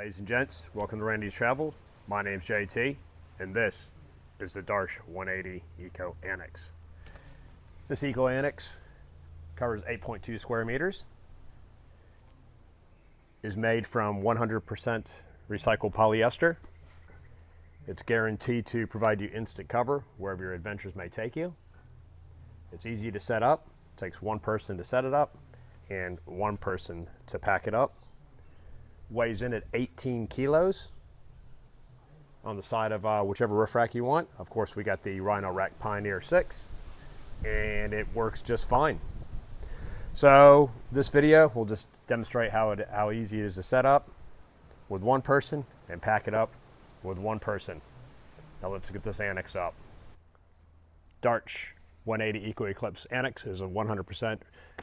Ladies and gents, welcome to Randy's Travel. My name's JT, and this is the Darche 180 Eco Annex. This Eco Annex covers 8.2 square meters, is made from 100% recycled polyester. It's guaranteed to provide you instant cover wherever your adventures may take you. It's easy to set up. It takes one person to set it up and one person to pack it up. Weighs in at 18 kilos on the side of whichever roof rack you want. Of course, we got the Rhino Rack Pioneer 6, and it works just fine. So this video will just demonstrate how easy it is to set up with one person and pack it up with one person. Now let's get this Annex up. Darche 180 Eco Eclipse Annex is a 100%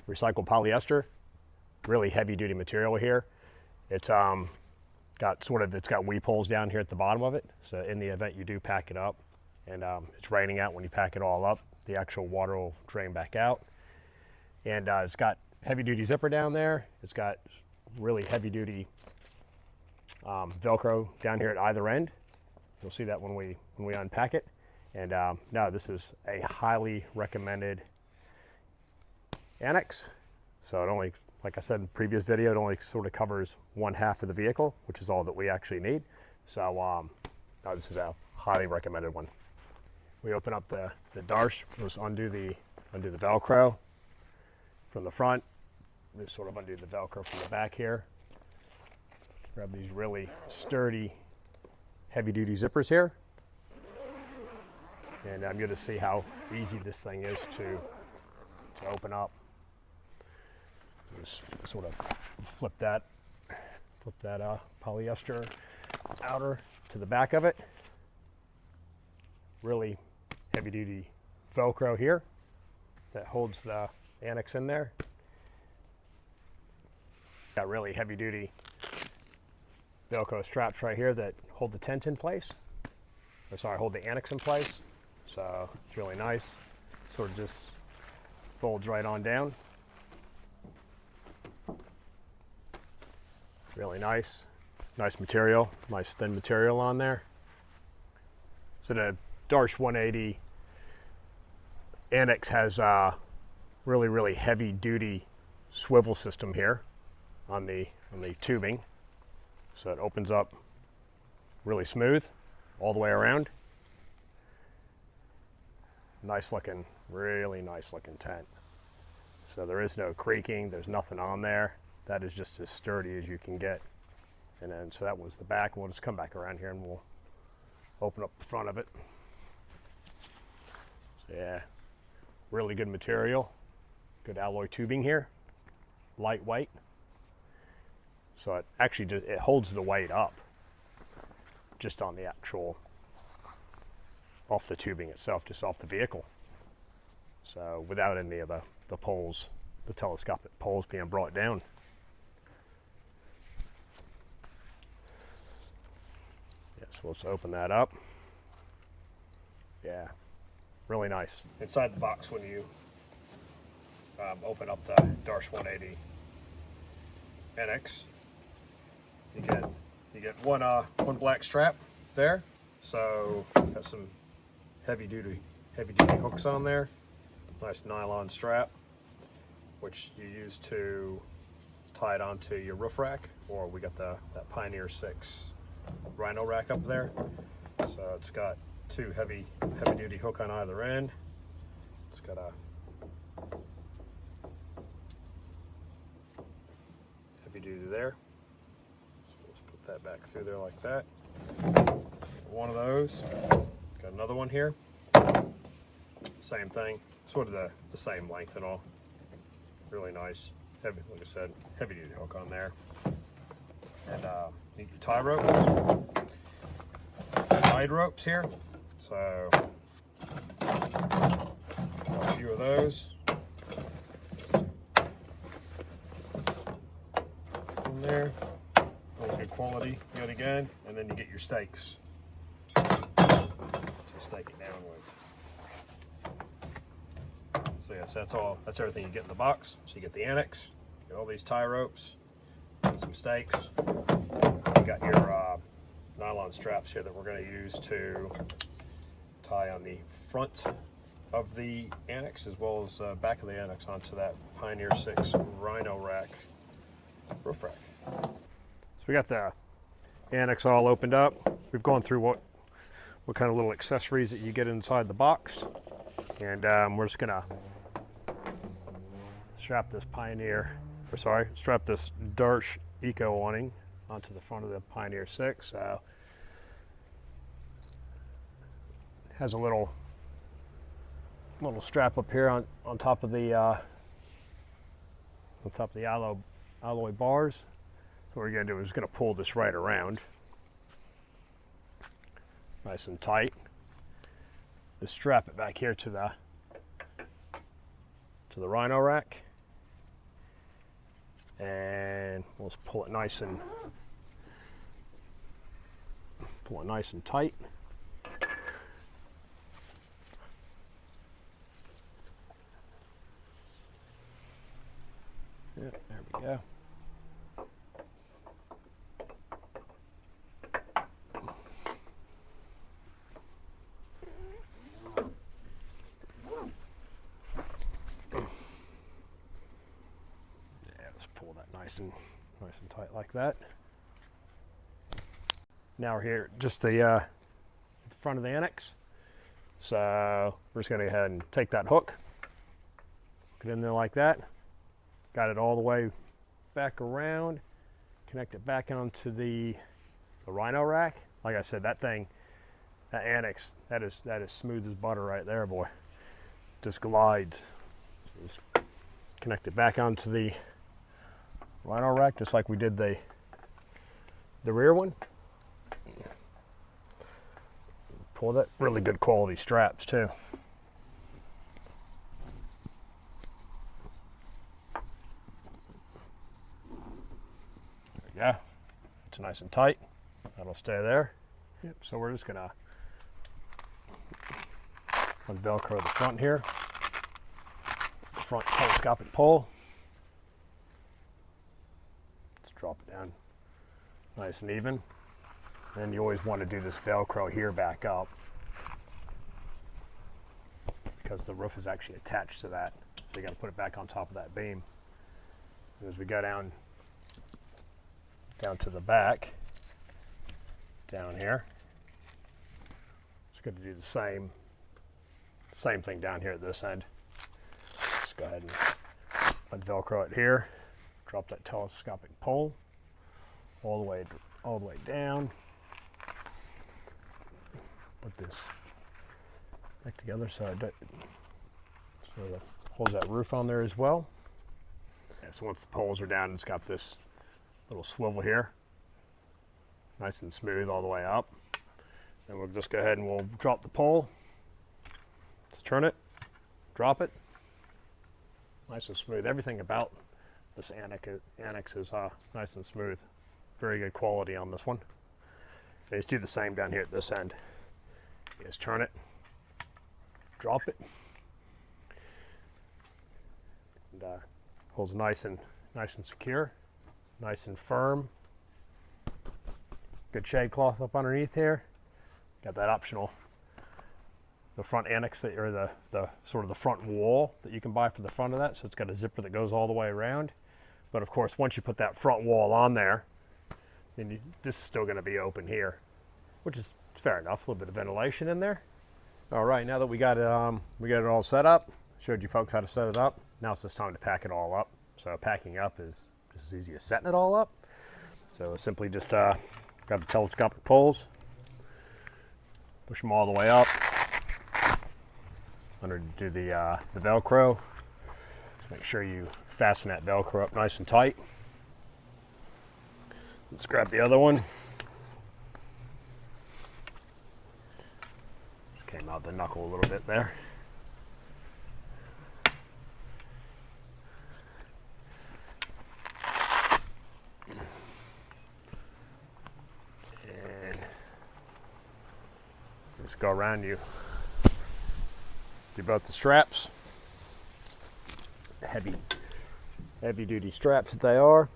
recycled polyester. Really heavy duty material here. It's got weep holes down here at the bottom of it, so in the event you do pack it up and it's raining out, when you pack it all up, the actual water will drain back out. And it's got heavy duty zipper down there. It's got really heavy duty Velcro down here at either end. You'll see that when we unpack it. And no, this is a highly recommended Annex. So it only, like I said in the previous video, it only sort of covers one half of the vehicle, which is all that we actually need. So no, this is a highly recommended one. We open up the Darche, just undo the Velcro from the front. Just sort of undo the Velcro from the back here. Grab these really sturdy, heavy-duty zippers here. And I'm going to see how easy this thing is to open up. Just sort of flip that polyester outer to the back of it. Really heavy-duty Velcro here that holds the Annex in there. Got really heavy-duty Velcro straps right here that hold the tent in place. Hold the Annex in place. So it's really nice. Sort of just folds right on down. Really nice material, nice thin material on there. So the Darche 180 Annex has a really heavy duty swivel system here on the tubing. So it opens up really smooth all the way around. Nice looking, really nice looking tent. So there is no creaking, there's nothing on there. That is just as sturdy as you can get. And then, so that was the back. We'll just come back around here and we'll open up the front of it. So yeah, really good material. Good alloy tubing here, lightweight. So it actually it holds the weight up just on the actual, off the tubing itself, just off the vehicle. So without any of the poles, the telescopic poles being brought down. So let's open that up. Yeah, really nice. Inside the box, when you open up the Darche 180 Annex, you get one black strap there. So got some heavy duty hooks on there. Nice nylon strap, which you use to tie it onto your roof rack, or we got that Pioneer 6 Rhino rack up there. So it's got two heavy duty hook on either end. It's got a heavy duty there. So let's put that back through there like that. One of those. Got another one here. Same thing. Sort of the same length and all. Really nice. Heavy, like I said, heavy duty hook on there. And you get your tie ropes, guide ropes here. So a few of those in there. Really good quality, good again. And then you get your stakes to stake it down with. So yes, that's everything you get in the box. So you get the Annex, you get all these tie ropes, some stakes. You got your nylon straps here that we're going to use to tie on the front of the Annex as well as back of the Annex onto that Pioneer 6 Rhino Rack roof rack. So we got the Annex all opened up. We've gone through what kind of little accessories that you get inside the box, and we're just gonna strap this strap this Darche Eco awning onto the front of the Pioneer 6. Has a little strap up here on top of the alloy bars. So what we're gonna do is gonna pull this right around, nice and tight. Just strap it back here to the Rhino rack, and we'll just pull it nice and tight. Yeah, there we go. Pull that nice and tight like that. Now we're here, just the front of the Annex. So we're just going to go ahead and take that hook, get in there like that. Got it all the way back around. Connect it back onto the Rhino rack. Like I said, that Annex, that is smooth as butter right there, boy. Just glides. Just connect it back onto the Rhino rack, just like we did the rear one. Pull that, really good quality straps too. There we go. It's nice and tight. That'll stay there. Yep. So we're just gonna Velcro the front here. Front telescopic pole. Drop it down nice and even. And you always want to do this Velcro here back up because the roof is actually attached to that. So you got to put it back on top of that beam. And as we go down to the back, down here, just going to do the same thing down here at this end. Just go ahead and Velcro it here. Drop that telescopic pole all the way down. Put this back together so it holds that roof on there as well. Yeah, so once the poles are down, it's got this little swivel here, nice and smooth all the way up. And we'll just go ahead and we'll drop the pole. Just turn it, drop it, nice and smooth. Everything about this Annex is nice and smooth. Very good quality on this one. And just do the same down here at this end. You just turn it, drop it, and holds nice and secure, nice and firm. Good shade cloth up underneath here. Got that optional, the front Annex or the sort of the front wall that you can buy for the front of that. So it's got a zipper that goes all the way around. But of course, once you put that front wall on there, then this is still going to be open here, which is fair enough. A little bit of ventilation in there. All right, now that we got it all set up, showed you folks how to set it up. Now it's just time to pack it all up. So packing up is just as easy as setting it all up. So simply just grab the telescopic poles, push them all the way up. Do the Velcro. Just make sure you fasten that Velcro up nice and tight. Let's grab the other one. Just came out the knuckle a little bit there. And just go around you. Do both the straps. Heavy duty straps that they are.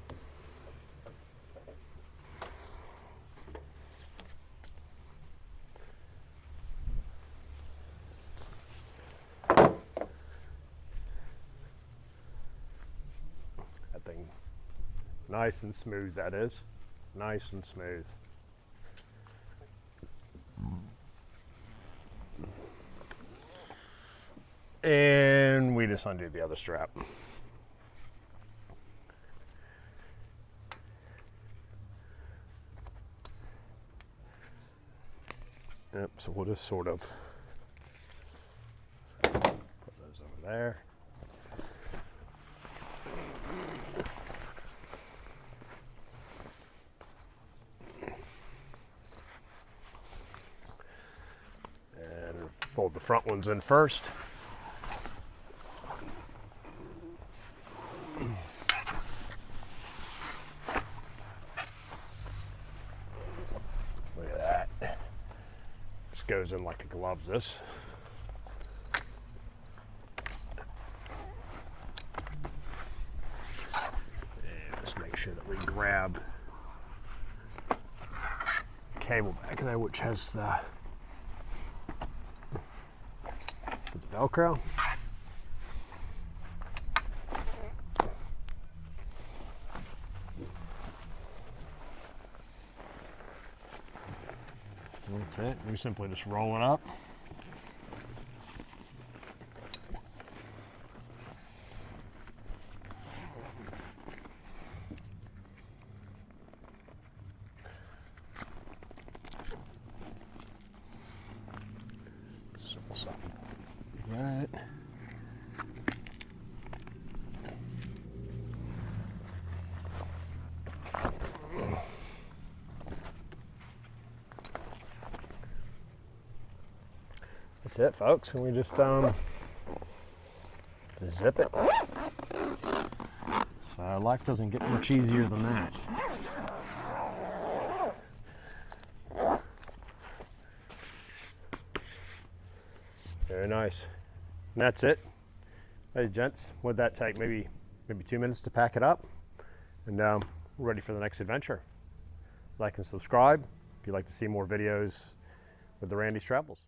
nothing. Nice and smooth, that is. Nice and smooth. And we just undo the other strap. Yep, so we'll just sort of put those over there. And fold the front ones in first. Look at that. Just goes in like a glove, this. And just make sure that we grab cable back there, which has the Velcro. That's it. We simply just roll it up. Simple something like that. That's it, folks, and we just zip it. So life doesn't get much easier than that. Very nice. And that's it, ladies and gents. What'd that take? Maybe 2 minutes to pack it up, and we're ready for the next adventure. Like and subscribe if you'd like to see more videos with the Randy's Travels.